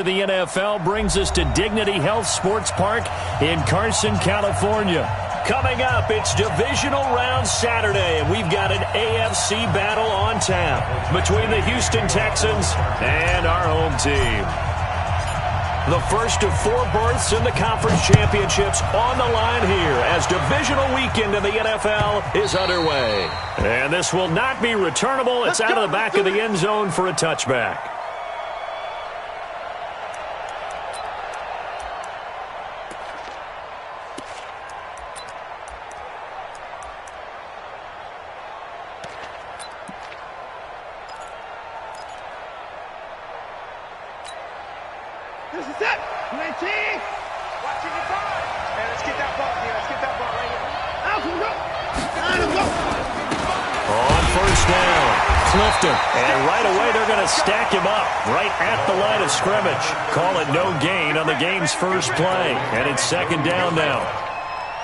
The NFL brings us to Dignity Health Sports Park in Carson, California. Coming up, it's Divisional Round Saturday, and we've got an AFC battle on tap between the Houston Texans and our home team. The first of 4 berths in the conference championships on the line here as divisional weekend in the NFL is underway. And this will not be returnable. It's out of the back of the end zone for a touchback. This is it. 19. Watching your time. Man, let's get that ball here. Let's get that ball right here. Out we go. Let's go. On first down, Clifton. And right away, they're going to stack him up right at the line of scrimmage. Call it no gain on the game's first play. And it's second down now.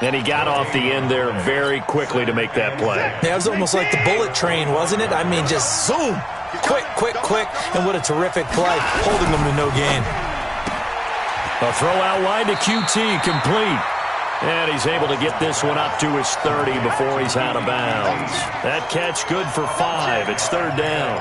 And he got off the end there very quickly to make that play. Yeah, it was almost like the bullet train, wasn't it? I mean, just zoom. Quick, quick, quick. And what a terrific play, holding them to no gain. A throw out wide to QT, complete. And he's able to get this one up to his 30 before he's out of bounds. That catch good for 5. It's third down.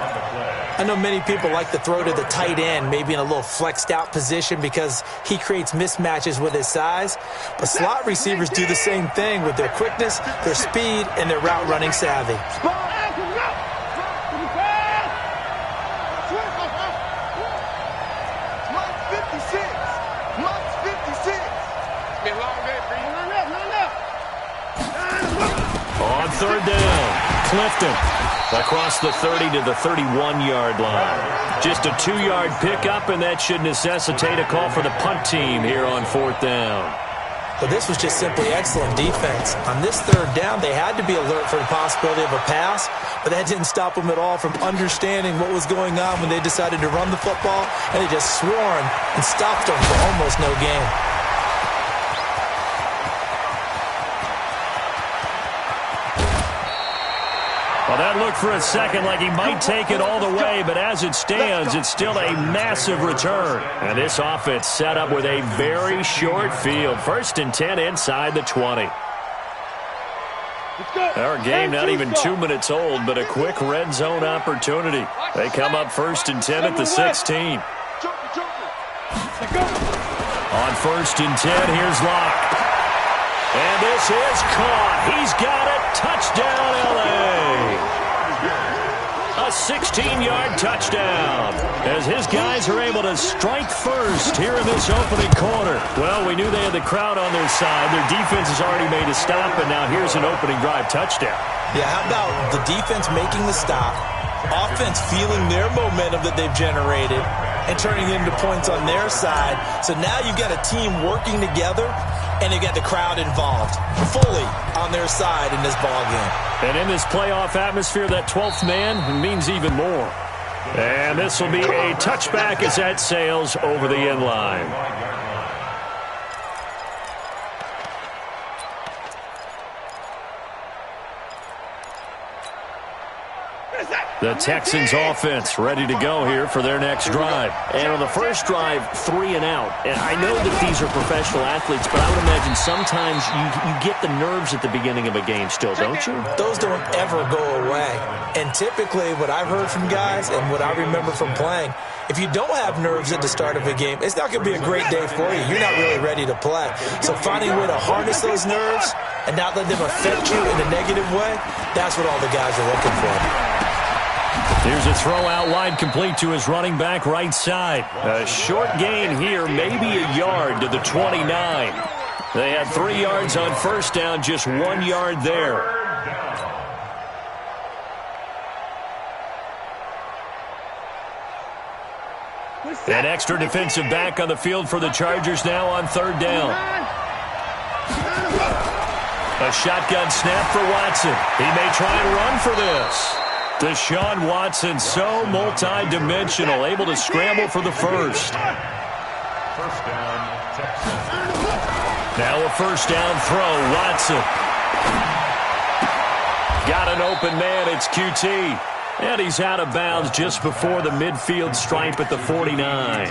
I know many people like to throw to the tight end, maybe in a little flexed out position because he creates mismatches with his size. But slot receivers do the same thing with their quickness, their speed, and their route running savvy. On third down, Clifton across the 30 to the 31-yard line. Just a 2-yard pickup, and that should necessitate a call for the punt team here on fourth down. But this was just simply excellent defense. On this third down, they had to be alert for the possibility of a pass, but that didn't stop them at all from understanding what was going on when they decided to run the football, and they just swarmed and stopped them for almost no gain. Well, that looked for a second like he might take it all the way, but as it stands, it's still a massive return. And this offense set up with a very short field. First and 10 inside the 20. Our game not even 2 minutes old, but a quick red zone opportunity. They come up first and 10 at the 16. On first and 10, here's Locke. And this is caught. He's got it. Touchdown, L.A. A 16-yard touchdown as his guys are able to strike first here in this opening quarter. Well, we knew they had the crowd on their side. Their defense has already made a stop, and now here's an opening drive touchdown. Yeah, how about the defense making the stop, offense feeling their momentum that they've generated, and turning into points on their side. So now you've got a team working together, and they've got the crowd involved fully on their side in this ballgame. And in this playoff atmosphere, that 12th man means even more. And this will be a touchback as that sails over the end line. The Texans offense ready to go here for their next drive. And on the first drive, 3 and out. And I know that these are professional athletes, but I would imagine sometimes you get the nerves at the beginning of a game still, don't you? Those don't ever go away. And typically what I've heard from guys and what I remember from playing, if you don't have nerves at the start of a game, it's not going to be a great day for you. You're not really ready to play. So finding a way to harness those nerves and not let them affect you in a negative way, that's what all the guys are looking for. Here's a throw out wide, complete to his running back right side. A short gain here, maybe a yard to the 29. They had 3 yards on first down, just 1 yard there. An extra defensive back on the field for the Chargers now on third down. A shotgun snap for Watson. He may try and run for this. Deshaun Watson, so multi-dimensional, able to scramble for the first. Now a first down throw, Watson. Got an open man, it's QT. And he's out of bounds just before the midfield stripe at the 49.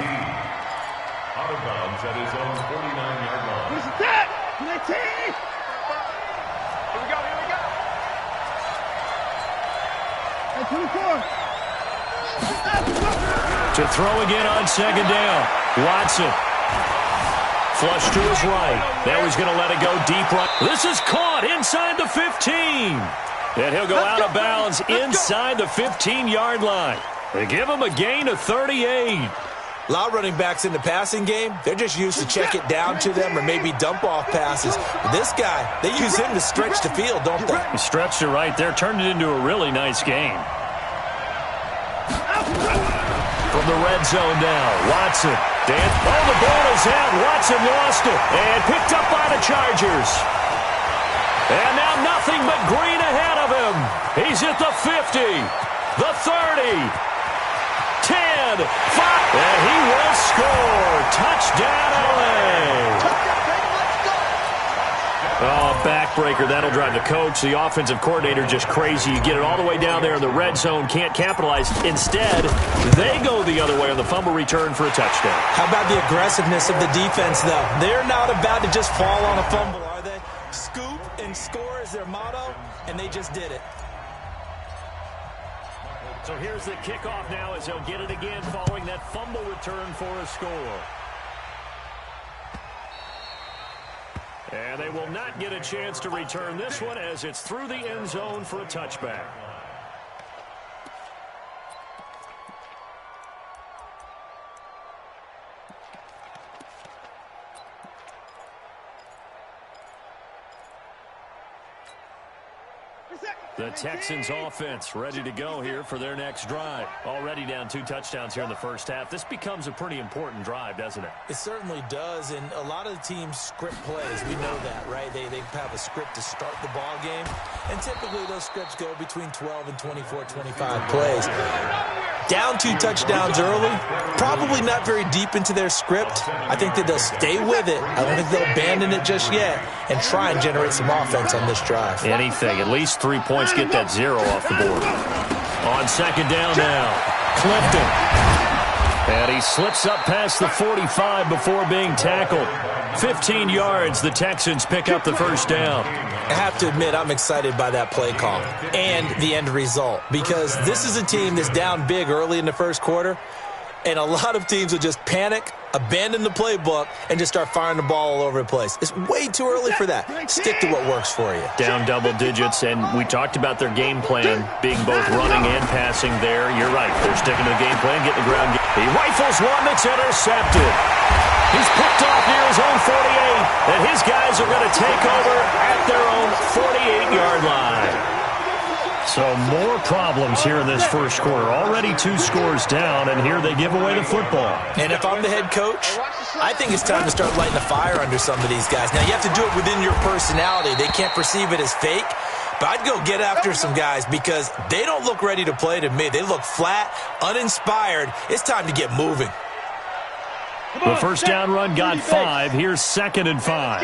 at his own 49-yard line. Who's that? 19. Here we go, here we go. Hey, 24. To throw again on second down. Watson. Flush to his right. Now he's going to let it go deep right. This is caught inside the 15. And he'll go out of bounds inside the 15-yard line. They give him a gain of 38. A lot of running backs in the passing game, they're just used to check it down to them or maybe dump off passes. But this guy, they use him to stretch the field, don't they? He stretched it right there, turned it into a really nice game. From the red zone now, Watson. The ball is out. Watson lost it and picked up by the Chargers. And now nothing but green ahead of him. He's at the 50, the 30, 10, 5, and he will score. Touchdown, LA. Oh, backbreaker. That'll drive the coach, the offensive coordinator, just crazy. You get it all the way down there in the red zone, can't capitalize. Instead, they go the other way on the fumble return for a touchdown. How about the aggressiveness of the defense, though? They're not about to just fall on a fumble, are they? Scoop and score is their motto, and they just did it. So here's the kickoff now as they'll get it again following that fumble return for a score. And they will not get a chance to return this one as it's through the end zone for a touchback. The Texans offense ready to go here for their next drive. Already down 2 touchdowns here in the first half. This becomes a pretty important drive, doesn't it? It certainly does, and a lot of the teams script plays. We know that, right? They have a script to start the ball game, and typically those scripts go between 12 and 24, 25 plays. Down 2 touchdowns early, probably not very deep into their script. I think that they'll stay with it. I don't think they'll abandon it just yet and try and generate some offense on this drive. Anything, at least 3 points, get that 0 off the board. On second down now, Clifton. And he slips up past the 45 before being tackled. 15 yards, the Texans pick up the first down. I have to admit, I'm excited by that play call and the end result because this is a team that's down big early in the first quarter, and a lot of teams will just panic, abandon the playbook, and just start firing the ball all over the place. It's way too early for that. Stick to what works for you. Down double digits, and we talked about their game plan being both running and passing there. You're right. They're sticking to the game plan, getting the ground. He rifles one that's intercepted. He's picked off near his own 48, and his guys are going to take over at their own 48-yard line. So more problems here in this first quarter. Already 2 scores down, and here they give away the football. And if I'm the head coach, I think it's time to start lighting a fire under some of these guys. Now, you have to do it within your personality. They can't perceive it as fake, but I'd go get after some guys because they don't look ready to play to me. They look flat, uninspired. It's time to get moving. The first down run got 5. Here's 2nd and 5.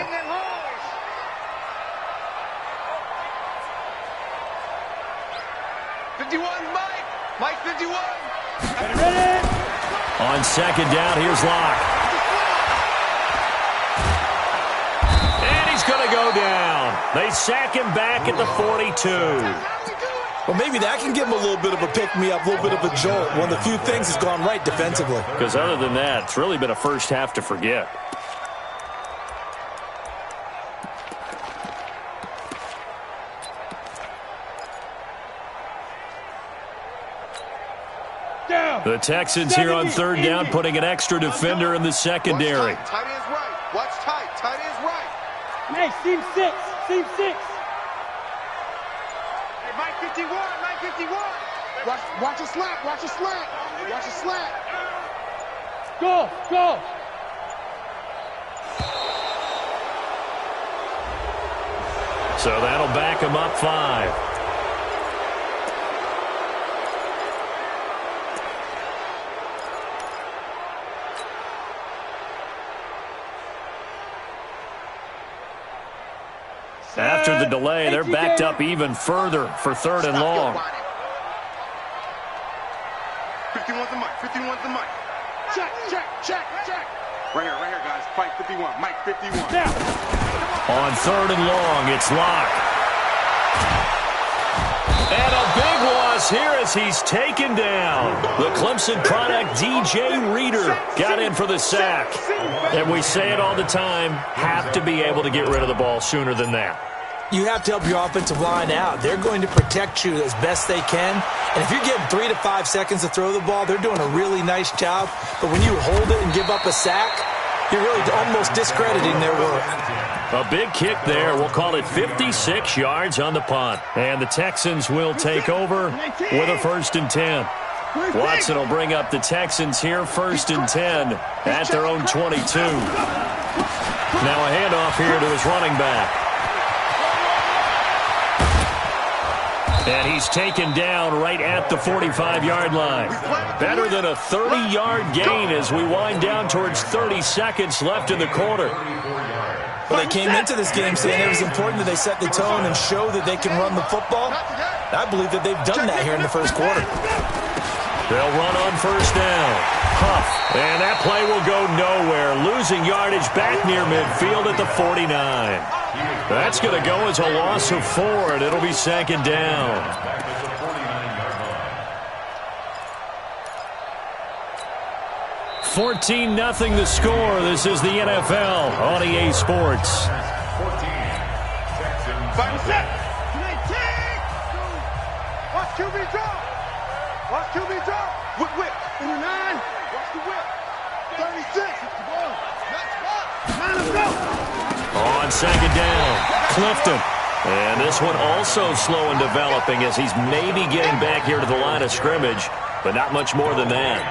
51, Mike 51. On second down, here's Locke. And he's going to go down. They sack him back at the 42. Well, maybe that can give him a little bit of a pick-me-up, a little bit of a jolt. One of the few things has gone right defensively. Because other than that, it's really been a first half to forget. The Texans here on 3rd down, putting an extra defender in the secondary. Tight is right. Watch tight. Tight is right. Hey, seam 6. Seam 6. Hey, Mike 51. Mike 51. Watch a slant. Watch a slant. Watch a slant. Go. Go. So that'll back him up 5. After the delay, they're backed up even further for 3rd and long. 51's the mic. 51's the mic. Check. Right here, guys. Fight 51. Mike 51. Now. On 3rd and long, it's Locke. And a big loss here as he's taken down. The Clemson product, DJ Reader, got in for the sack. And we say it all the time, have to be able to get rid of the ball sooner than that. You have to help your offensive line out. They're going to protect you as best they can. And if you're getting 3 to 5 seconds to throw the ball, they're doing a really nice job. But when you hold it and give up a sack, you're really almost discrediting their work. A big kick there. We'll call it 56 yards on the punt. And the Texans will take over with a 1st and 10. Watson will bring up the Texans here, 1st and 10 at their own 22. Now a handoff here to his running back. And he's taken down right at the 45-yard line. Better than a 30-yard gain as we wind down towards 30 seconds left in the quarter. Well, they came into this game saying it was important that they set the tone and show that they can run the football. I believe that they've done that here in the first quarter. They'll run on 1st down. Huff. And that play will go nowhere. Losing yardage back near midfield at the 49. That's going to go as a loss of 4, and it'll be 2nd down. 14-0 the score. This is the NFL on EA Sports. 5 set. Watch QB draw. Watch QB draw. Whip. 29. Watch the whip. 36. Let's go. On 2nd down, Clifton. And this one also slow in developing as he's maybe getting back here to the line of scrimmage, but not much more than that.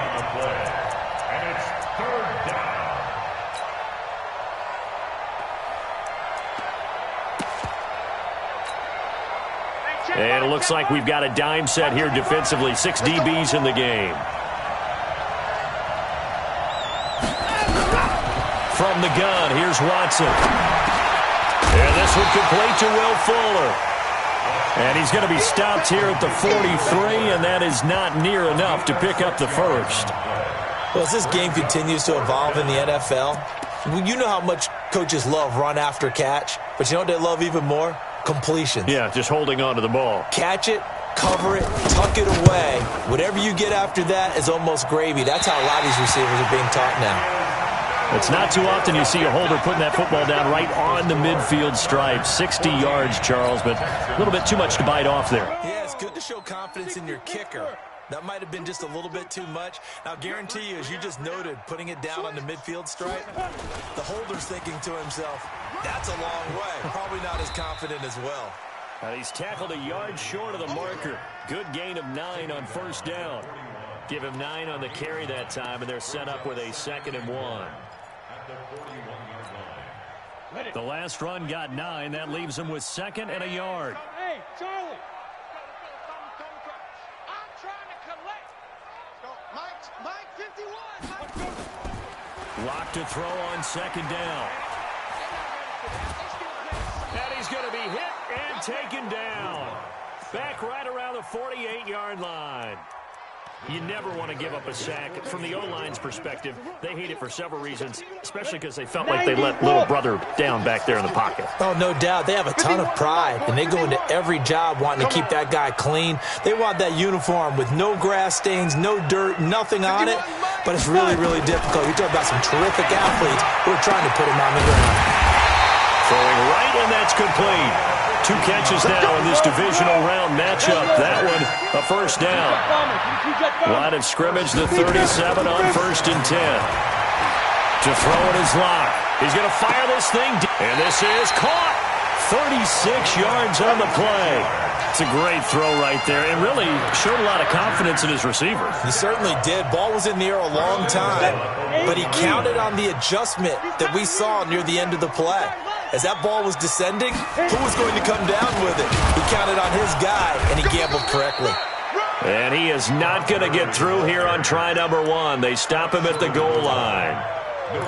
And it's 3rd down. And it looks like we've got a dime set here defensively. 6 DBs in the game. From the gun, here's Watson. And this one complete to Will Fuller. And he's going to be stopped here at the 43, and that is not near enough to pick up the 1st. Well, as this game continues to evolve in the NFL, you know how much coaches love run after catch, but you know what they love even more? Completions. Yeah, just holding on to the ball. Catch it, cover it, tuck it away. Whatever you get after that is almost gravy. That's how a lot of these receivers are being taught now. It's not too often you see a holder putting that football down right on the midfield stripe. 60 yards, Charles, but a little bit too much to bite off there. Yeah, it's good to show confidence in your kicker. That might have been just a little bit too much. Now, guarantee you, as you just noted, putting it down on the midfield stripe, the holder's thinking to himself, that's a long way. Probably not as confident as well. He's tackled a yard short of the marker. Good gain of 9 on 1st down. Give him 9 on the carry that time, and they're set up with a 2nd and 1. The last run got 9. That leaves him with 2nd and a yard. Hey, Charlie. I'm trying to collect. Mike 51. Lock to throw on 2nd down. And he's going to be hit and taken down. Back right around the 48-yard line. You never want to give up a sack. From the O-line's perspective, they hate it for several reasons, especially because they felt like they let little brother down back there in the pocket. Oh, no doubt. They have a ton of pride, and they go into every job wanting to keep that guy clean. They want that uniform with no grass stains, no dirt, nothing on it, but it's really, really difficult. You're talking about some terrific athletes who are trying to put him on the ground. Throwing right, and that's complete. 2 catches now in this divisional round matchup. That one, a 1st down. Line of scrimmage, the 37 on 1st and 10. To throw it is Locke. He's going to fire this thing. And this is caught. 36 yards on the play. It's a great throw right there, and really showed a lot of confidence in his receiver. He certainly did. Ball was in the air a long time, but he counted on the adjustment that we saw near the end of the play. As that ball was descending, who was going to come down with it? He counted on his guy, and he gambled correctly. And he is not going to get through here on try number 1. They stop him at the goal line.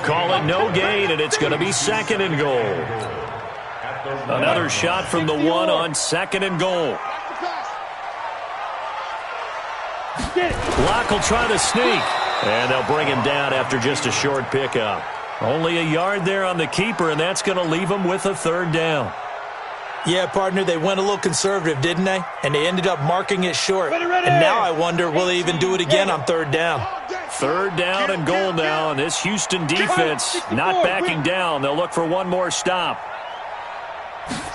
Call it no gain, and it's going to be 2nd and goal. Another shot from the 1 on 2nd and goal. Locke will try to sneak, and they'll bring him down after just a short pickup. Only a yard there on the keeper, and that's going to leave them with a third down. Yeah, partner, they went a little conservative, didn't they? And they ended up marking it short. Ready. And now I wonder, will they even do it again on third down? Third down and goal now, and this Houston defense not backing down. They'll look for one more stop.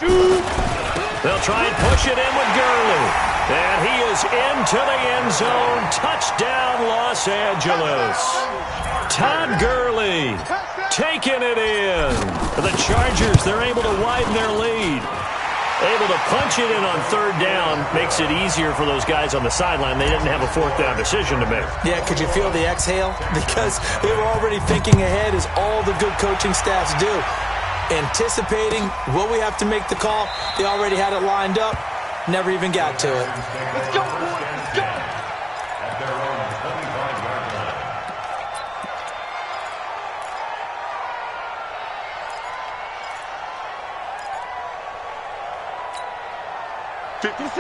They'll try and push it in with Gurley. And he is into the end zone. Touchdown, Los Angeles. Todd Gurley taking it in. The Chargers, they're able to widen their lead. Able to punch it in on third down makes it easier for those guys on the sideline. They didn't have a fourth down decision to make. Yeah, could you feel the exhale? Because they were already thinking ahead, as all the good coaching staffs do. Anticipating, will we have to make the call? They already had it lined up. Never even got to it. Let's go, boy. Let's go. At their own 25-yard line.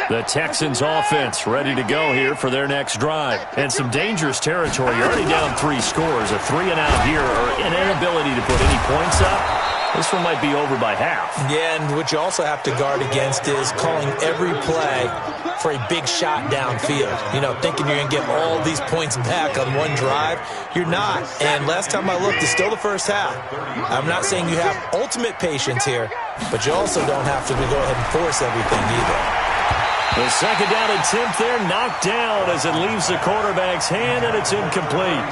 The Texans offense ready to go here for their next drive. And some dangerous territory. You're already down 3 scores. A 3-and-out here, or an inability to put any points up. This one might be over by half. Yeah, and what you also have to guard against is calling every play for a big shot downfield. You know, thinking you're going to get all these points back on one drive. You're not. And last time I looked, it's still the first half. I'm not saying you have ultimate patience here, but you also don't have to go ahead and force everything either. The second down attempt there knocked down as it leaves the quarterback's hand, and it's incomplete.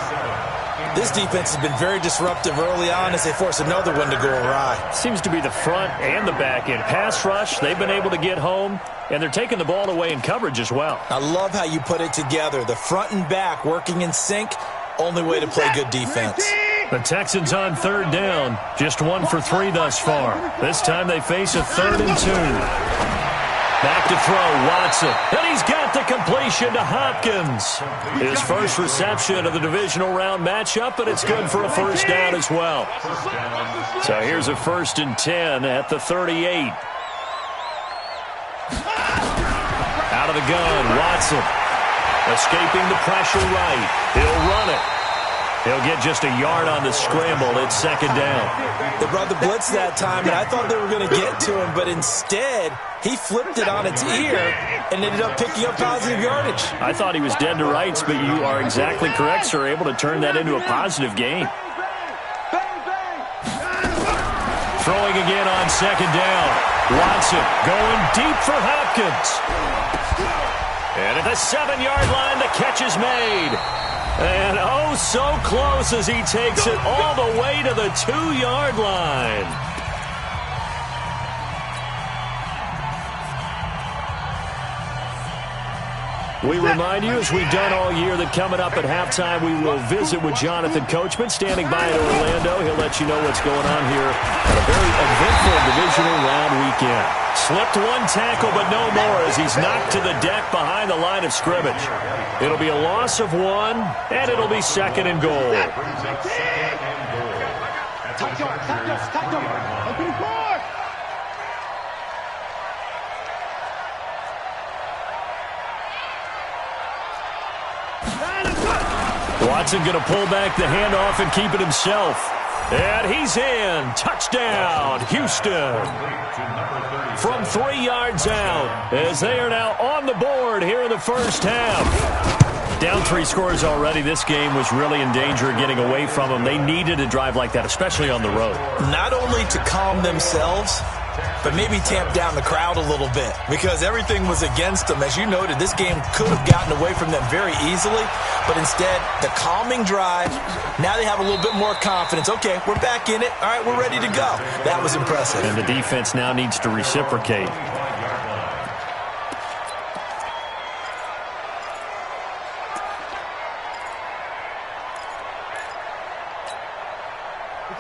This defense has been very disruptive early on as they force another one to go awry. Seems to be the front and the back end. Pass rush, they've been able to get home, and they're taking the ball away in coverage as well. I love how you put it together. The front and back working in sync, only way to play good defense. The Texans on third down, just 1 for 3 thus far. This time they face a 3rd and 2. Back to throw, Watson. And he's got the completion to Hopkins. His first reception of the divisional round matchup, but it's good for a first down as well. So here's a 1st and 10 at the 38. Out of the gun, Watson. Escaping the pressure right. He'll run it. He'll get just a yard on the scramble. It's 2nd down. They brought the blitz that time, and I thought they were going to get to him, but instead he flipped it on its ear and ended up picking up positive yardage. I thought he was dead to rights, but you are exactly correct, sir. Able to turn that into a positive gain. Throwing again on 2nd down. Watson going deep for Hopkins. And at the 7-yard line, the catch is made. And oh, so close as he takes it all the way to the 2-yard line. We remind you, as we've done all year, that coming up at halftime, we will visit with Jonathan Coachman, standing by in Orlando. He'll let you know what's going on here at a very eventful divisional round weekend. Slipped one tackle, but no more, as he's knocked to the deck behind the line of scrimmage. It'll be a loss of 1, and it'll be 2nd and goal. Watson going to pull back the handoff and keep it himself. And he's in. Touchdown, Houston. From 3 yards out, as they are now on the board here in the first half. Down 3 scores already. This game was really in danger of getting away from them. They needed a drive like that, especially on the road. Not only to calm themselves, but maybe tamp down the crowd a little bit, because everything was against them. As you noted, this game could have gotten away from them very easily, but instead, the calming drive, now they have a little bit more confidence. Okay, we're back in it. All right, we're ready to go. That was impressive. And the defense now needs to reciprocate.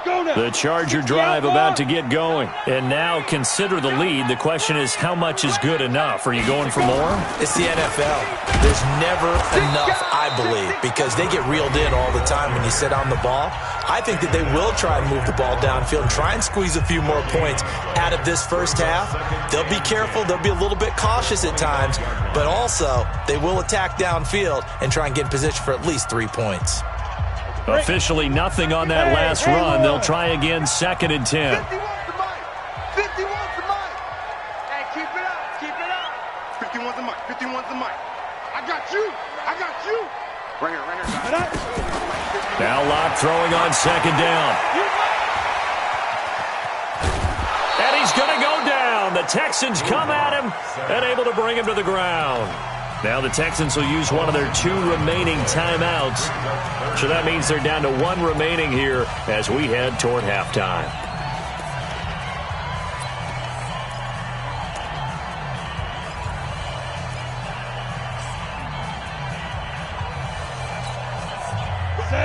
The Charger drive about to get going. And now consider the lead. The question is, how much is good enough? Are you going for more? It's the NFL. There's never enough, I believe, because they get reeled in all the time when you sit on the ball. I think that they will try and move the ball downfield and try and squeeze a few more points out of this first half. They'll be careful. They'll be a little bit cautious at times, but also they will attack downfield and try and get in position for at least 3 points. Officially nothing on that last run. They'll try again 2nd and 10. 50 wants the mic. 50 wants the mic. Hey, keep it up. Keep it up. 50 wants the mic. 50 wants the mic. I got you. I got you. Right here, guys. Now Locke throwing on 2nd down. And he's going to go down. The Texans come at him and able to bring him to the ground. Now the Texans will use one of their 2 remaining timeouts. So that means they're down to 1 remaining here as we head toward halftime.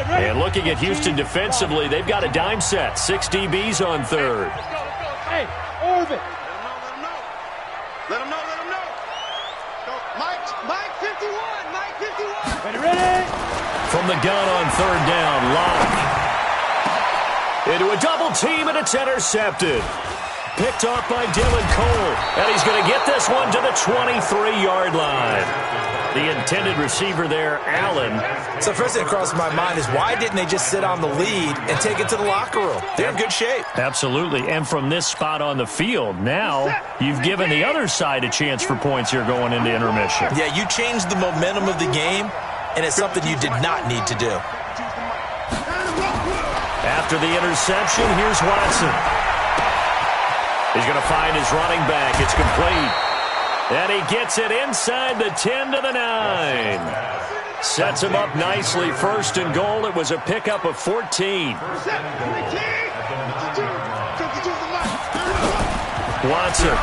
And looking at Houston defensively, they've got a dime set. 6 DBs on 3rd. Hey, Orbit. Let him know. Mike 51. Mike 51. Ready? From the gun on 3rd down, Locke. Into a double team, and it's intercepted. Picked off by Dylan Cole. And he's going to get this one to the 23-yard line. The intended receiver there, Allen. So first thing that crosses my mind is why didn't they just sit on the lead and take it to the locker room? They're in good shape. Absolutely. And from this spot on the field, now you've given the other side a chance for points here going into intermission. Yeah, you changed the momentum of the game, and it's something you did not need to do. After the interception, here's Watson. He's going to find his running back. It's complete. And he gets it inside the 10 to the 9. Sets him up nicely. 1st and goal. It was a pickup of 14. Watson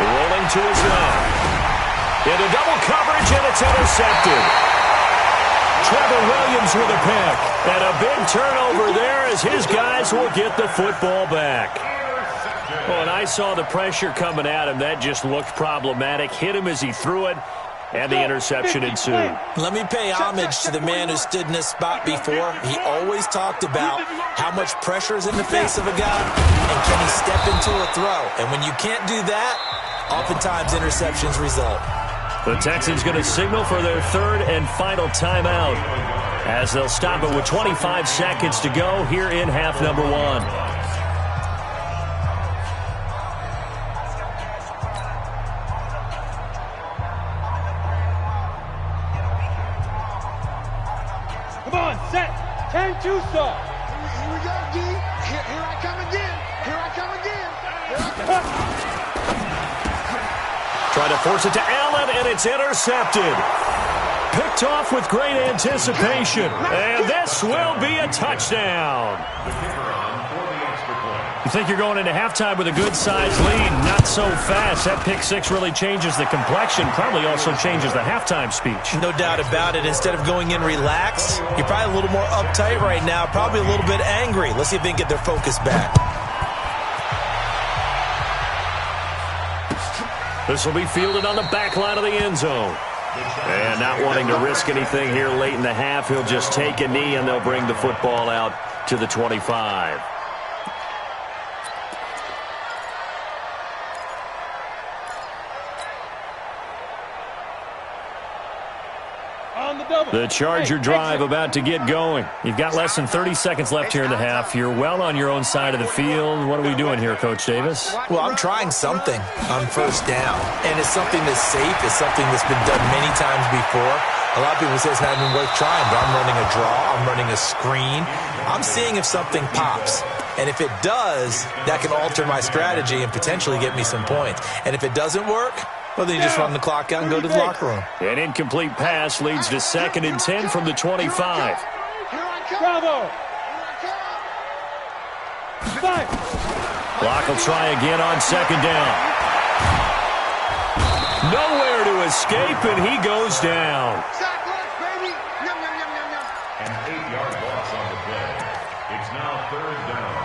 rolling to his left. Into double coverage, and it's intercepted. Trevor Williams with a pick. And a big turnover there as his guys will get the football back. Well, and I saw the pressure coming at him. That just looked problematic. Hit him as he threw it, and the interception ensued. Let me pay homage to the man who stood in this spot before. He always talked about how much pressure is in the face of a guy, and can he step into a throw. And when you can't do that, oftentimes interceptions result. The Texans going to signal for their 3rd and final timeout as they'll stop it with 25 seconds to go here in half number 1. Come on, set. 10-2 start. Here we go, D. Here I come again. Here I come again. Trying to force it to Allen, and it's intercepted. Picked off with great anticipation. And this will be a touchdown. You think you're going into halftime with a good-sized lead. Not so fast. That pick 6 really changes the complexion. Probably also changes the halftime speech. No doubt about it. Instead of going in relaxed, you're probably a little more uptight right now. Probably a little bit angry. Let's see if they can get their focus back. This will be fielded on the back line of the end zone. And not wanting to risk anything here late in the half, he'll just take a knee, and they'll bring the football out to the 25. The Charger drive about to get going. You've got less than 30 seconds left here in the half. You're well on your own side of the field. What are we doing here, Coach Davis? Well, I'm trying something on 1st down, and it's something that's safe. It's something that's been done many times before. A lot of people say it's not even worth trying, but I'm running a draw. I'm running a screen. I'm seeing if something pops. And if it does, that can alter my strategy and potentially get me some points. And if it doesn't work, well, then you just run the clock out and go to the locker room. An incomplete pass leads to 2nd and 10 from the 25. Bravo. Clock will try again on 2nd down. Nowhere to escape, and he goes down. An 8-yard loss on the play. It's now 3rd down.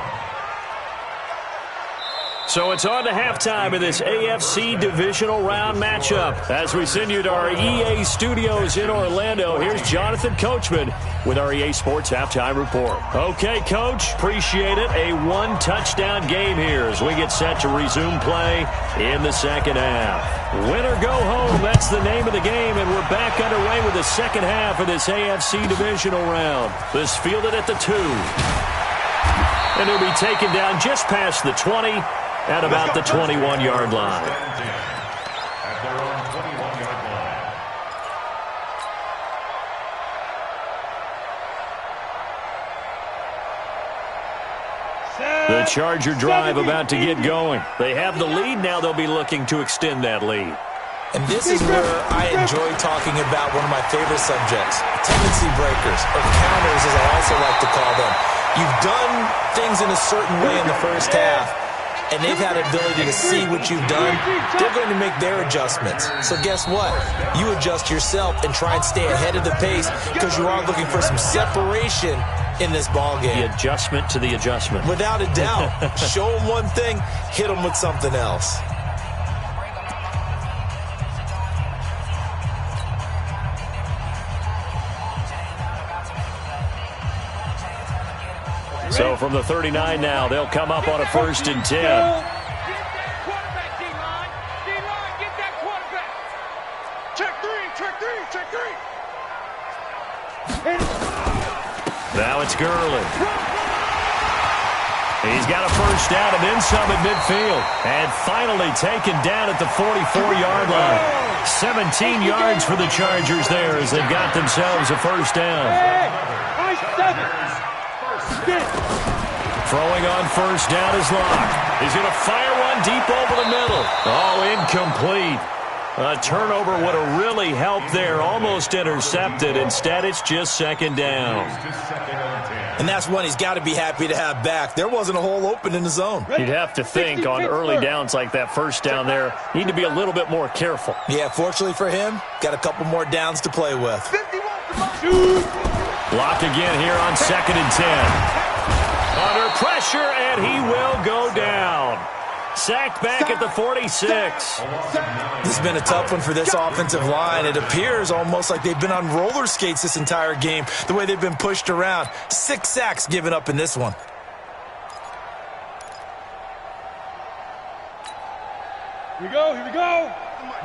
So it's on to halftime in this AFC divisional round matchup. As we send you to our EA studios in Orlando, here's Jonathan Coachman with our EA Sports Halftime Report. Okay, Coach, appreciate it. A one-touchdown game here as we get set to resume play in the second half. Win or go home, that's the name of the game, and we're back underway with the second half of this AFC divisional round. This fielded at the 2. And he'll be taken down just past the 20 at about the 21-yard line. At their own 21-yard line. The Charger drive about to get going. They have the lead. Now they'll be looking to extend that lead. And this is where I enjoy talking about one of my favorite subjects, tendency breakers, or counters as I also like to call them. You've done things in a certain way in the first half, and they've had an ability to see what you've done. They're going to make their adjustments. So guess what? You adjust yourself and try and stay ahead of the pace because you are looking for some separation in this ball game. The adjustment to the adjustment. Without a doubt. Show them one thing, hit them with something else. So from the 39 now, they'll come up on a 1st and 10. Get that quarterback, D-line. D-line, get that quarterback. Check three. Now it's Gurley. He's got a first down and then some at midfield. And finally taken down at the 44-yard line. 17 yards for the Chargers there as they've got themselves a first down. Nice 7. Throwing on first down is Locke. He's going to fire one deep over the middle. Oh, incomplete. A turnover would have really helped there. Almost intercepted. Instead, it's just second down. And that's one he's got to be happy to have back. There wasn't a hole open in the zone. You'd have to think on early downs like that first down there, need to be a little bit more careful. Yeah, fortunately for him, got a couple more downs to play with. 51 to my. Lock again here on 2nd and 10. Under pressure, and he will go down. Sacked back at the 46. This has been a tough one for this offensive line. It appears almost like they've been on roller skates this entire game, the way they've been pushed around. 6 sacks given up in this one. Here we go.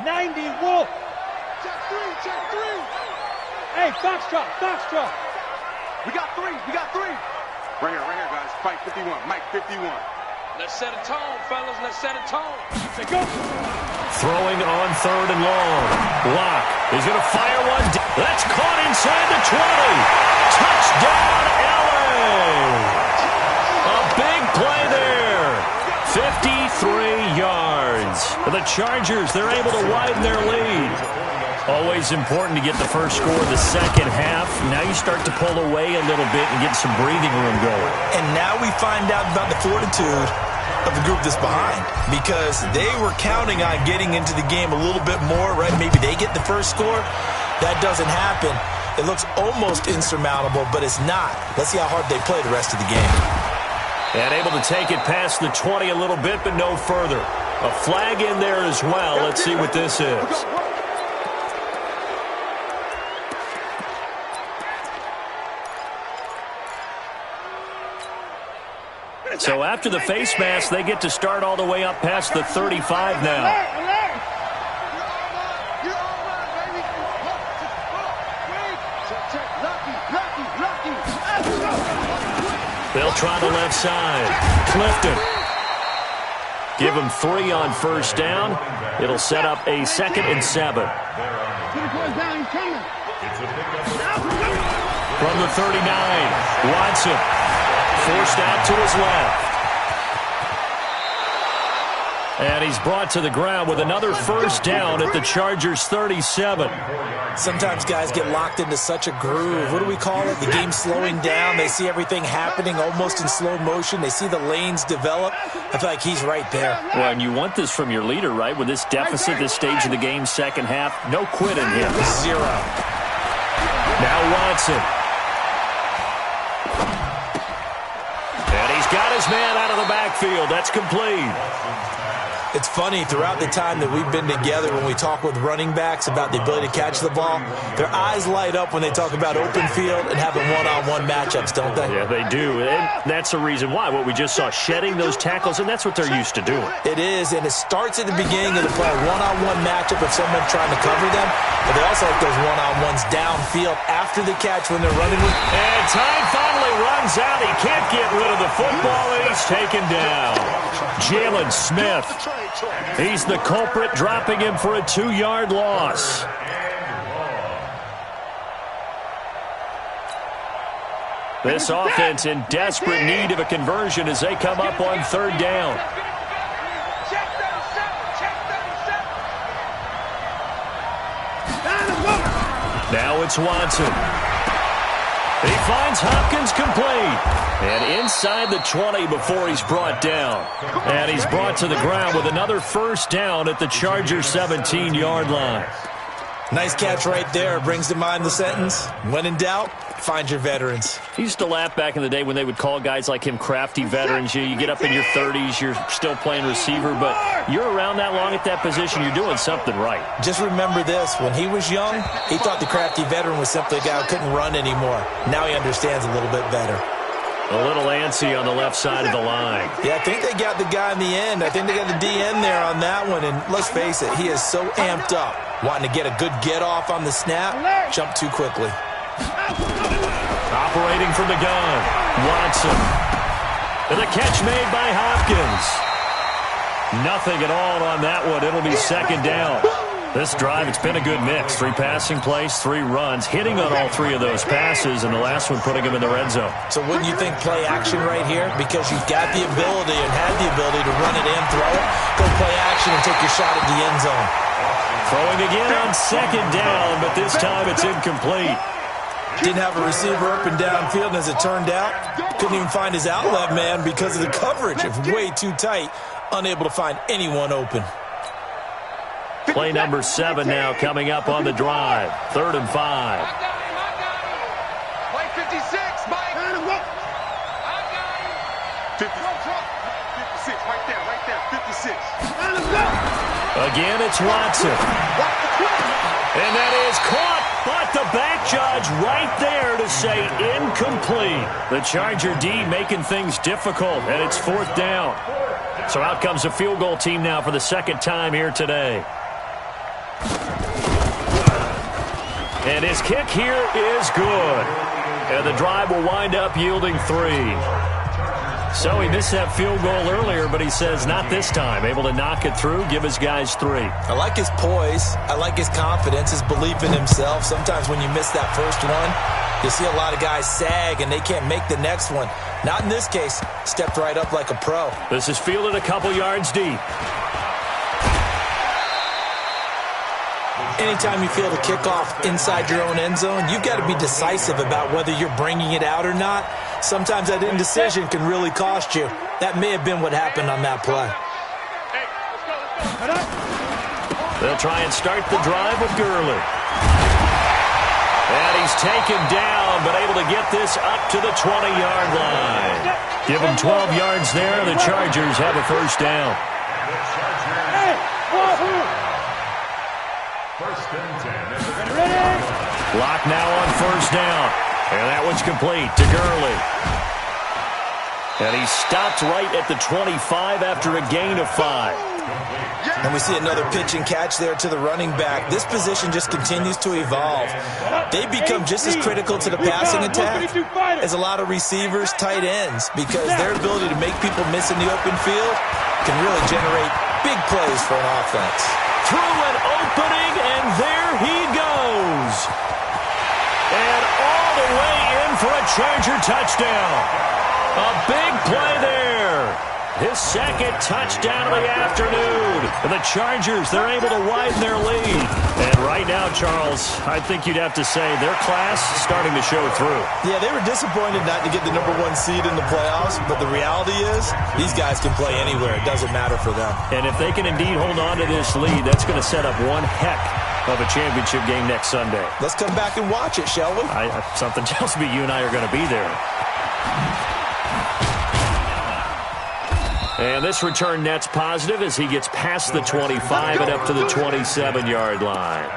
90 Wolf. Check three. Hey, Foxtrot. We got three. Right here, guys. Fight 51. Mike 51. Let's set a tone, fellas. Let's set a tone. Say go. Throwing on 3rd and long. Locke is going to fire one. That's caught inside the 20. Touchdown, LA. A big play there. 53 yards. The Chargers, they're able to widen their lead. Always important to get the first score of the second half. Now you start to pull away a little bit and get some breathing room going. And now we find out about the fortitude of the group that's behind, because they were counting on getting into the game a little bit more, right? Maybe they get the first score. That doesn't happen. It looks almost insurmountable, but it's not. Let's see how hard they play the rest of the game. And able to take it past the 20 a little bit, but no further. A flag in there as well. Let's see what this is. So after the face mask, they get to start all the way up past the 35 now. You're all right, baby. Lucky. They'll try the left side. Clifton. Give him 3 on first down. It'll set up a 2nd and 7. From the 39, Watson. Forced out to his left. And he's brought to the ground with another first down at the Chargers' 37. Sometimes guys get locked into such a groove. What do we call it? The game's slowing down. They see everything happening almost in slow motion. They see the lanes develop. I feel like he's right there. Well, and you want this from your leader, right? With this deficit, this stage of the game, second half, no quitting him. 0. Now Watson. And he's got his man out of the backfield. That's complete. It's funny, throughout the time that we've been together, when we talk with running backs about the ability to catch the ball, their eyes light up when they talk about open field and having one-on-one matchups, don't they? Yeah, they do. And that's the reason why. What we just saw, shedding those tackles, and that's what they're used to doing. It is, and it starts at the beginning of the play, one-on-one matchup if someone's trying to cover them, but they also like those one-on-ones downfield after the catch when they're running. And time finally runs out. He can't get rid of the football, and he's taken down. Jalen Smith. He's the culprit, dropping him for a 2-yard loss. This offense in desperate need of a conversion as they come up on 3rd down. Now it's Watson. He finds Hopkins complete. And inside the 20 before he's brought down. And he's brought to the ground with another 1st down at the Chargers' 17-yard line. Nice catch right there. Brings to mind the sentence, when in doubt, find your veterans. He used to laugh back in the day when they would call guys like him crafty veterans. You get up in your 30s, you're still playing receiver, but you're around that long at that position, you're doing something right. Just remember this, when he was young, he thought the crafty veteran was simply a guy who couldn't run anymore. Now he understands a little bit better. A little antsy on the left side of the line. Yeah, I think they got the guy in the end. I think they got the DN there on that one. And let's face it, he is so amped up, wanting to get a good get-off on the snap, jump too quickly. Operating from the gun, Watson. And the catch made by Hopkins. Nothing at all on that one. It'll be 2nd down. This drive, it's been a good mix. 3 passing plays, 3 runs, hitting on all 3 of those passes, and the last one putting him in the red zone. So wouldn't you think play action right here? Because you've got the ability and had the ability to run it in, throw it, go play action and take your shot at the end zone. Throwing again on 2nd down, but this time it's incomplete. Didn't have a receiver up and downfield, and as it turned out, couldn't even find his outlet man because of the coverage. It's way too tight, unable to find anyone open. Play number 7 now coming up on the drive. 3rd and 5. Play 56, Mike. I got him. 56, right there, 56. Again, it's Watson. And that is caught, but the back judge right there to say incomplete. The Charger D making things difficult, and it's 4th down. So out comes a field goal team now for the 2nd time here today. And his kick here is good. And the drive will wind up yielding 3. So he missed that field goal earlier, but he says not this time. Able to knock it through, give his guys 3. I like his poise. I like his confidence, his belief in himself. Sometimes when you miss that first one, you see a lot of guys sag and they can't make the next one. Not in this case. Stepped right up like a pro. This is fielded a couple yards deep. Anytime you feel the kickoff inside your own end zone, you've got to be decisive about whether you're bringing it out or not. Sometimes that indecision can really cost you. That may have been what happened on that play. They'll try and start the drive with Gurley. And he's taken down, but able to get this up to the 20-yard line. Give him 12 yards there. The Chargers have a 1st down. Clock now on 1st down. And that one's complete to Gurley. And he stopped right at the 25 after a gain of 5. And we see another pitch and catch there to the running back. This position just continues to evolve. They become just as critical to the passing attack as a lot of receivers, tight ends, because their ability to make people miss in the open field can really generate big plays for an offense. Through an opening, and there he goes. And all the way in for a Charger touchdown. A big play there. His 2nd touchdown of the afternoon. And the Chargers, they're able to widen their lead. And right now, Charles, I think you'd have to say their class starting to show through. Yeah, they were disappointed not to get the #1 seed in the playoffs, but the reality is these guys can play anywhere. It doesn't matter for them. And if they can indeed hold on to this lead, that's going to set up one heck of a championship game next Sunday. Let's come back and watch it, shall we? Something tells me you and I are going to be there. And this return net's positive as he gets past the 25 and up to the 27-yard line.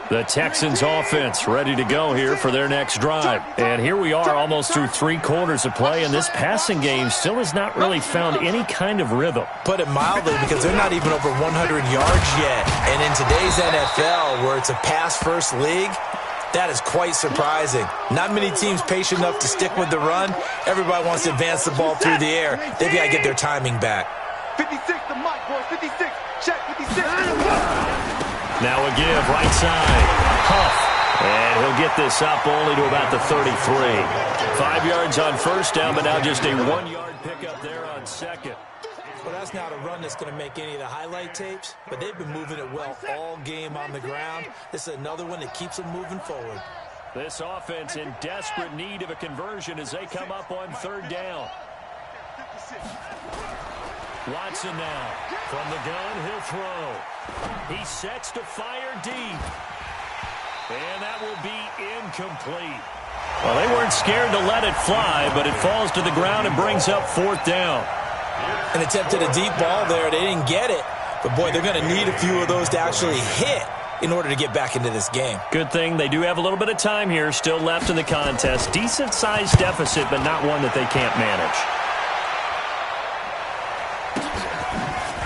The Texans offense ready to go here for their next drive. And here we are almost through 3 quarters of play, and this passing game still has not really found any kind of rhythm. Put it mildly, because they're not even over 100 yards yet. And in today's NFL, where it's a pass-first league, that is quite surprising. Not many teams patient enough to stick with the run. Everybody wants to advance the ball through the air. They've got to get their timing back. 56 to Mike, boys. 56. Check 56. Now a give, right side. Huff. And he'll get this up only to about the 33. 5 yards on first down, but now just a 1-yard pickup there on second. Well, that's not a run that's going to make any of the highlight tapes, but they've been moving it well all game on the ground. This is another one that keeps them moving forward. This offense in desperate need of a conversion as they come up on third down. Watson now. From the gun, he'll throw. He sets to fire deep. And that will be incomplete. Well, they weren't scared to let it fly, but it falls to the ground and brings up fourth down. An attempt at a deep ball there. They didn't get it. But, boy, they're going to need a few of those to actually hit in order to get back into this game. Good thing they do have a little bit of time here still left in the contest. Decent-sized deficit, but not one that they can't manage.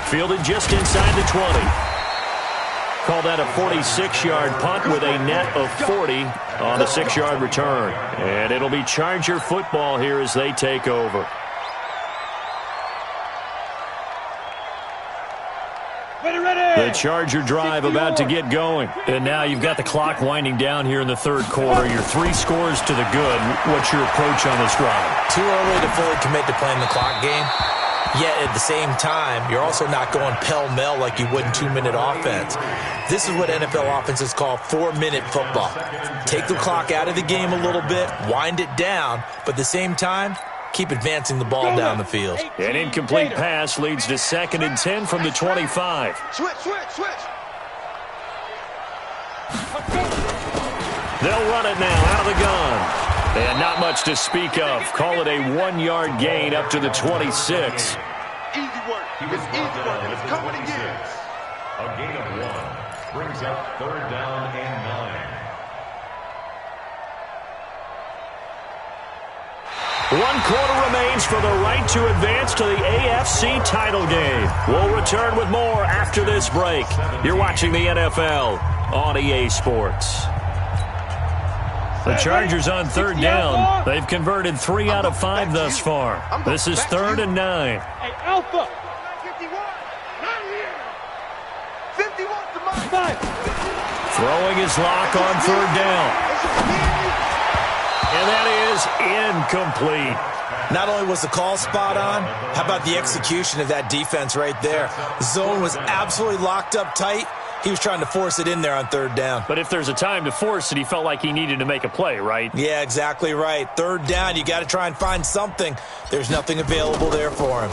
Fielded just inside the 20. Call that a 46-yard punt with a net of 40 on the 6-yard return. And it'll be Charger football here as they take over. The Charger drive about to get going. And now you've got the clock winding down here in the third quarter. Your 3 scores to the good. What's your approach on this drive? Too early to fully commit to playing the clock game. Yet at the same time, you're also not going pell-mell like you would in 2-minute offense. This is what NFL offenses call 4-minute football. Take the clock out of the game a little bit, wind it down, but at the same time, keep advancing the ball down the field. An incomplete pass leads to 2nd and 10 from the 25. Switch. They'll run it now out of the gun. And not much to speak of. Call it a 1-yard gain up to the 26. Easy work. It's easy work, and it's coming again. A gain of 1 brings up 3rd down and 9. 1 quarter remains for the right to advance to the AFC title game. We'll return with more after this break. You're watching the NFL on EA Sports. The Chargers on 3rd down. They've converted 3 out of 5 thus far. This is 3rd and 9. Hey, Alpha. 51. Not here. 51 to Mike. Throwing his lock on 3rd down. And that is incomplete. Not only was the call spot on, how about the execution of that defense right there? Zone was absolutely locked up tight. He was trying to force it in there on 3rd down. But if there's a time to force it, he felt like he needed to make a play, right? Yeah, exactly right. 3rd down, you got to try and find something. There's nothing available there for him.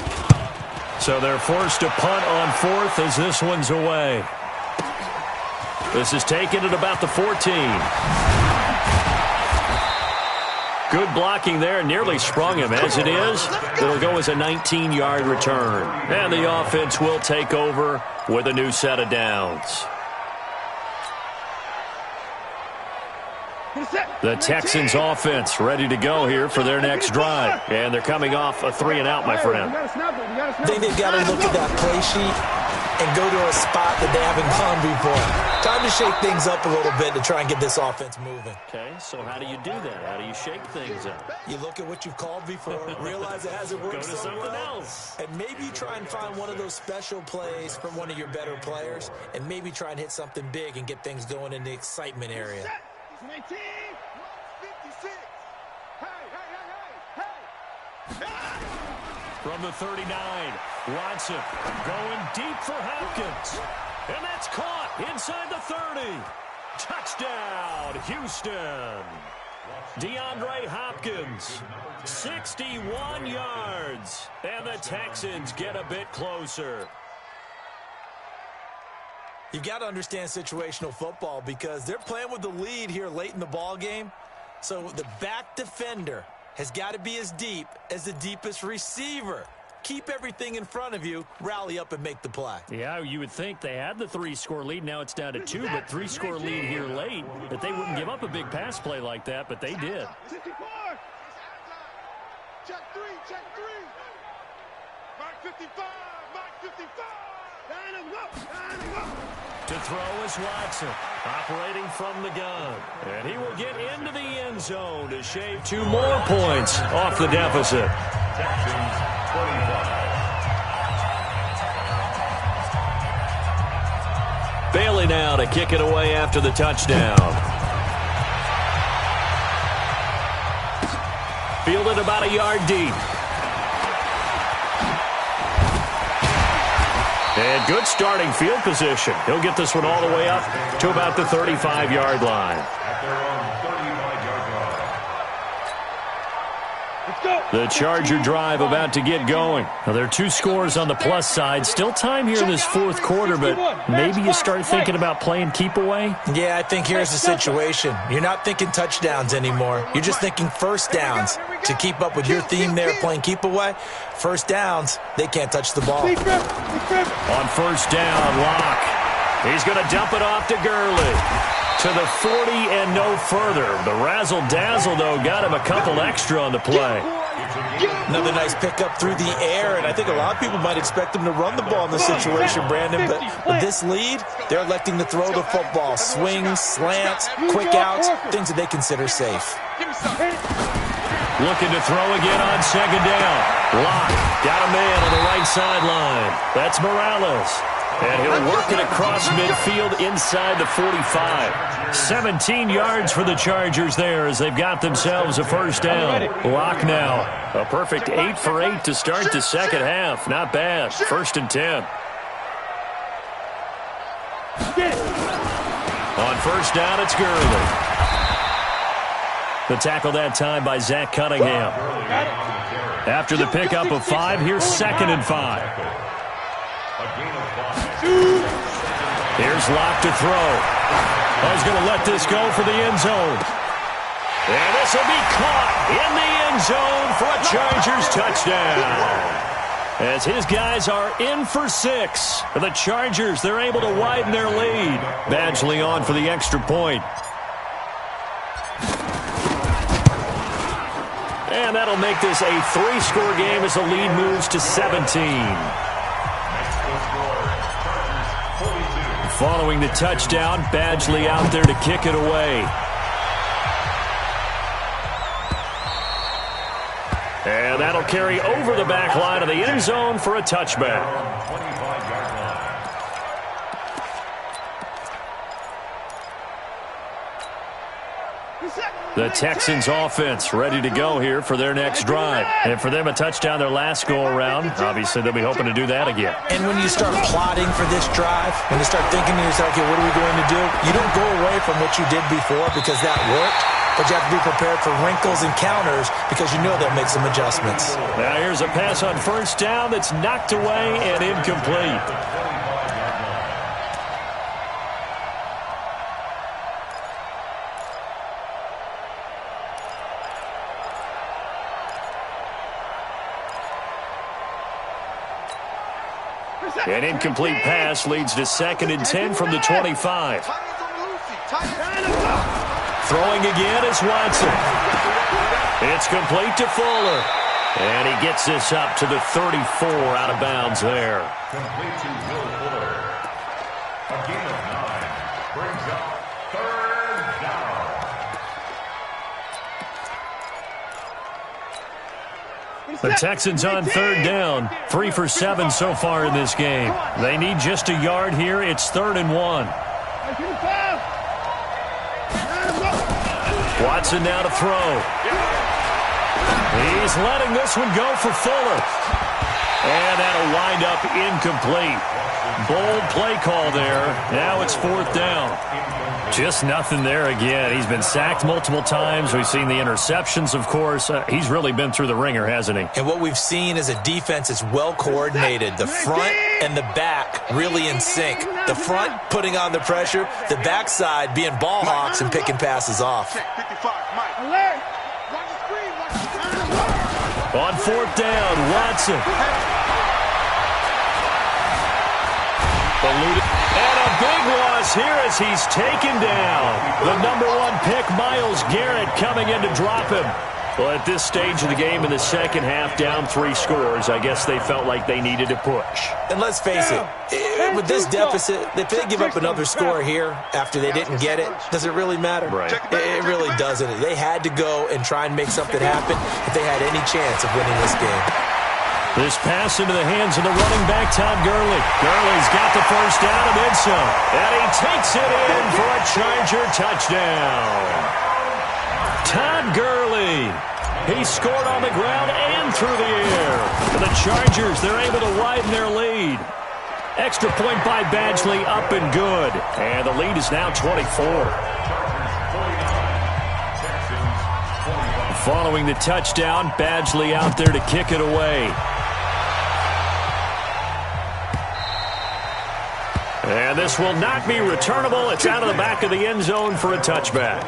So they're forced to punt on 4th as this one's away. This is taken at about the 14. Good blocking there, nearly sprung him. As it is, it'll go as a 19-yard return. And the offense will take over with a new set of downs. The Texans offense ready to go here for their next drive. And they're coming off a 3-and-out, my friend. I think they've got to look at that play sheet and go to a spot that they haven't gone before. Time to shake things up a little bit to try and get this offense moving. Okay, so how do you do that? How do you shake things up? You look at what you've called before, realize it hasn't worked Go to so something well, else. and maybe try and find one of those special plays from one of your better players, and maybe try and hit something big and get things going in the excitement area. 19. 56. Hey. From the 39, Watson going deep for Hopkins. And that's caught inside the 30. Touchdown, Houston. DeAndre Hopkins, 61 yards. And the Texans get a bit closer. You got to understand situational football because they're playing with the lead here late in the ball game. So the back defender has got to be as deep as the deepest receiver. Keep everything in front of you, rally up and make the play. Yeah, you would think they had the 3-score lead. Now it's down to 2, but 3-score lead here late, that they wouldn't give up a big pass play like that, but they did. 54. Check 3, check 3. Mark 55, Mark 55. Line him up, line him up. To throw is Watson, operating from the gun. And he will get into the end zone to shave 2 more points off the deficit. Texans 25. Bailey now to kick it away after the touchdown. Fielded about a yard deep. And good starting field position. He'll get this one all the way up to about the 35-yard line. At their own 35-yard line. Let's go. The Charger drive about to get going. Now, there are 2 scores on the plus side. Still time here in this fourth quarter, but maybe you start thinking about playing keep away. Yeah, I think here's the situation. You're not thinking touchdowns anymore. You're just thinking first downs. To keep up with your theme there, playing keep away, first downs, they can't touch the ball. On first down, Locke. He's going to dump it off to Gurley. To the 40 and no further. The razzle-dazzle, though, got him a couple extra on the play. Another nice pickup through the air, and I think a lot of people might expect them to run the ball in this situation, Brandon, but with this lead, they're electing to throw the football. Swings, slants, quick outs, things that they consider safe. Looking to throw again on second down. Locke got a man on the right sideline. That's Morales. And he'll work it across midfield inside the 45. 17 yards for the Chargers there as they've got themselves a first down. Locke now. A perfect 8 for 8 to start the second half. Not bad. First and 10. On first down, it's Gurley. The tackle that time by Zach Cunningham. After the pickup of 5, here's second and 5. Here's Locke to throw. He's going to let this go for the end zone. And this will be caught in the end zone for a Chargers touchdown. As his guys are in for 6. The Chargers, they're able to widen their lead. Badgley on for the extra point. And that'll make this a 3-score game as the lead moves to 17. Following the touchdown, Badgley out there to kick it away. And that'll carry over the back line of the end zone for a touchback. The Texans offense ready to go here for their next drive. And for them, a touchdown their last go-around. Obviously, they'll be hoping to do that again. And when you start plotting for this drive, when you start thinking to yourself, okay, what are we going to do? You don't go away from what you did before because that worked, but you have to be prepared for wrinkles and counters because you know they'll make some adjustments. Now here's a pass on first down that's knocked away and incomplete. An incomplete pass leads to second and 10 from the 25. Throwing again is Watson. It's complete to Fuller. And he gets this up to the 34 out of bounds there. Complete to Will Fuller. A gain of 9 brings up third down. The Texans on third down. 3 for 7 so far in this game. They need just a yard here. It's 3rd and 1. Watson now to throw. He's letting this one go for Fuller. And that'll wind up incomplete. Bold play call there. Now it's 4th down. Just nothing there again. He's been sacked multiple times. We've seen the interceptions, of course. He's really been through the ringer, hasn't he? And what we've seen is a defense that's well coordinated. The front and the back really in sync. The front putting on the pressure. The backside being ball hawks and picking passes off. On 4th down, Watson. And a big loss here as he's taken down. The number 1 pick, Myles Garrett, coming in to drop him. Well, at this stage of the game in the second half, down 3 scores, I guess they felt like they needed to push. And let's face it, with this deficit, if they give up another score here after they didn't get it, does it really matter? Right. It really doesn't. They had to go and try and make something happen if they had any chance of winning this game. This pass into the hands of the running back, Todd Gurley. Gurley's got the first down and then some. And he takes it in for a Charger touchdown. Todd Gurley. He scored on the ground and through the air. For the Chargers, they're able to widen their lead. Extra point by Badgley, up and good. And the lead is now 24. Following the touchdown, Badgley out there to kick it away. And this will not be returnable. It's out of the back of the end zone for a touchback.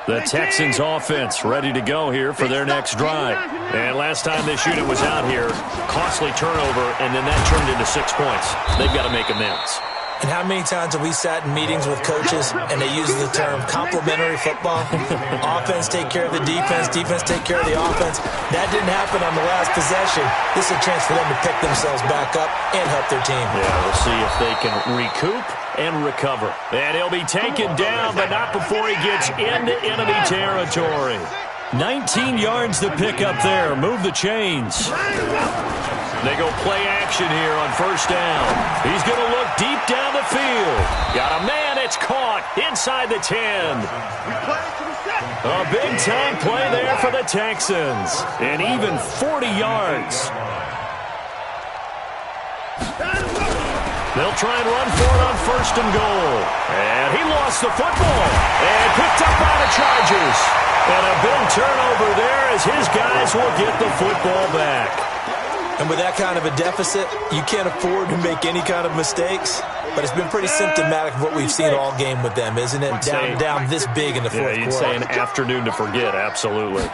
The Texans offense ready to go here for their next drive. And last time this unit was out here, costly turnover, and then that turned into 6 points. They've got to make amends. And how many times have we sat in meetings with coaches and they use the term complementary football? Offense take care of the defense, defense take care of the offense. That didn't happen on the last possession. This is a chance for them to pick themselves back up and help their team. Yeah, we'll see if they can recoup and recover. And he'll be taken down, but not before he gets into enemy territory. 19 yards to pick up there. Move the chains. They go play action here on first down. He's going to look deep down the field. Got a man. It's caught inside the 10. A big-time play there for the Texans. And even 40 yards. They'll try and run for it on first and goal. And he lost the football. And picked up by the Chargers. And a big turnover there as his guys will get the football back. And with that kind of a deficit, you can't afford to make any kind of mistakes. But it's been pretty symptomatic of what we've seen all game with them, isn't it? Down this big in the fourth quarter. Yeah, you'd say an afternoon to forget, absolutely.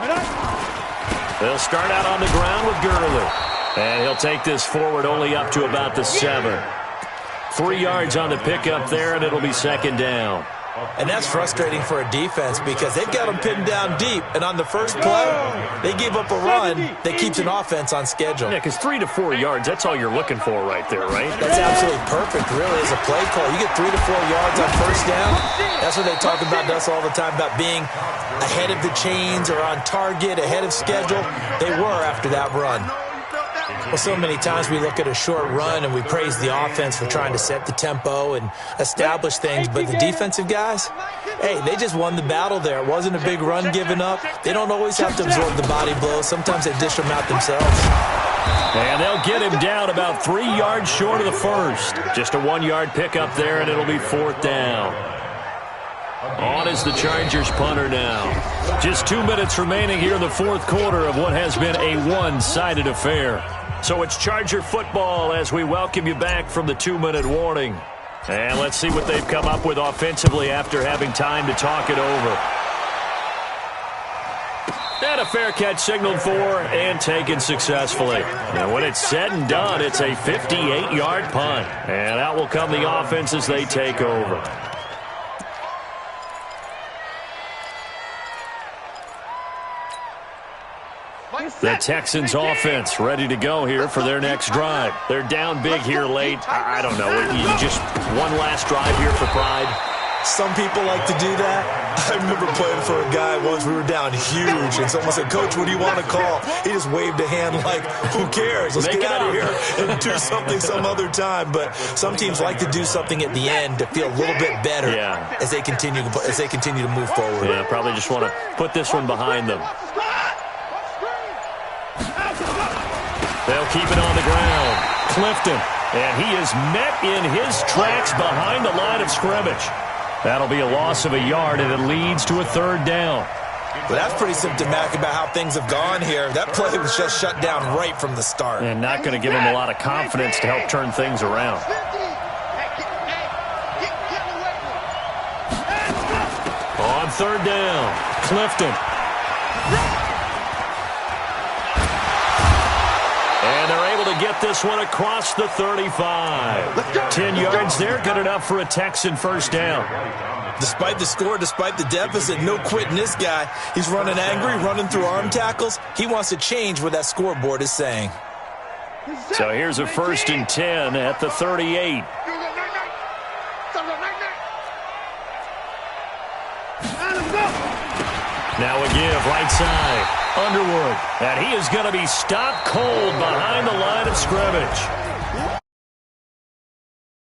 They'll start out on the ground with Gurley. And he'll take this forward only up to about the 7. 3 yards on the pickup there, and it'll be second down. And that's frustrating for a defense because they've got them pinned down deep. And on the first play, they give up a run that keeps an offense on schedule. Yeah, because 3 to 4 yards, that's all you're looking for right there, right? That's absolutely perfect, really, as a play call. You get 3 to 4 yards on first down. That's what they talk about us all the time, about being ahead of the chains or on target, ahead of schedule. They were after that run. Well, so many times we look at a short run and we praise the offense for trying to set the tempo and establish things, but the defensive guys, hey, they just won the battle there. It wasn't a big run given up. They don't always have to absorb the body blows. Sometimes they dish them out themselves. And they'll get him down about 3 yards short of the first. Just a 1-yard pickup there, and it'll be fourth down. On is the Chargers punter now. Just 2 minutes remaining here in the fourth quarter of what has been a one-sided affair. So it's Charger football as we welcome you back from the 2-minute warning. And let's see what they've come up with offensively after having time to talk it over. And a fair catch signaled for and taken successfully. And when it's said and done, it's a 58-yard punt. And out will come the offense as they take over. The Texans offense ready to go here for their next drive. They're down big here late. I don't know. You just one last drive here for pride. Some people like to do that. I remember playing for a guy once. We were down huge, and someone said, "Coach, what do you want to call?" He just waved a hand like, "Who cares? Let's get out of here and do something some other time." But some teams like to do something at the end to feel a little bit better as they continue to move forward. Yeah, probably just want to put this one behind them. They'll keep it on the ground. Clifton, and he is met in his tracks behind the line of scrimmage. That'll be a loss of a yard, and it leads to a third down. Well, that's pretty symptomatic about how things have gone here. That play was just shut down right from the start. And not going to give him a lot of confidence to help turn things around. On third down, Clifton. And they're able to get this one across the 35. 10 yards there, good enough for a Texan first down. Despite the score, despite the deficit, no quitting this guy. He's running angry, running through arm tackles. He wants to change what that scoreboard is saying. So here's a 1st and 10 at the 38. Now a give, right side. Underwood, and he is going to be stopped cold behind the line of scrimmage.